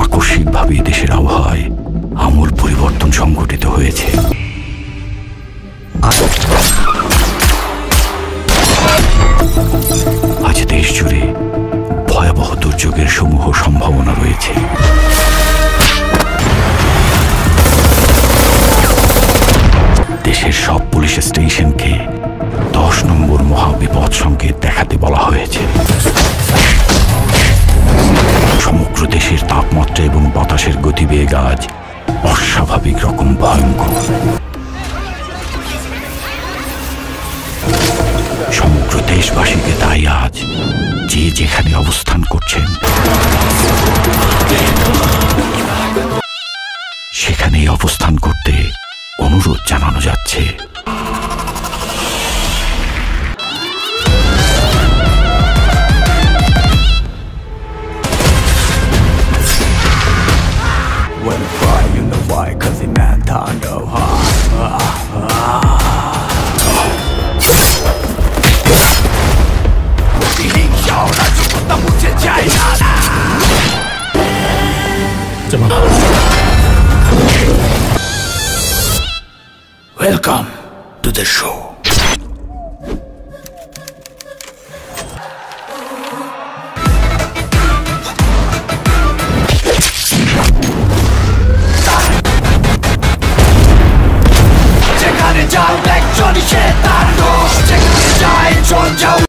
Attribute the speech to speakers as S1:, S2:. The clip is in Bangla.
S1: আকস্মিকভাবে দেশের আবহাওয়ায় আমূল পরিবর্তন সংঘটিত হয়েছে। আজ দেশ জুড়ে ভয়াবহ দুর্যোগের সমূহ সম্ভাবনা রয়েছে। দেশের সব পুলিশ স্টেশনকে 10 নম্বর মহাবিপদ সংকেত দেখাতে বলা হয়েছে। সমগ্র দেশের তাপমাত্রা এবং বাতাসের গতিবেগ আজ অস্বাভাবিক রকম ভয়ঙ্কর। সমগ্র দেশবাসীকে তাই আজ যে যেখানে অবস্থান করছেন সেখানেই অবস্থান করতে অনুরোধ জানানো যাচ্ছে। Welcome to the show.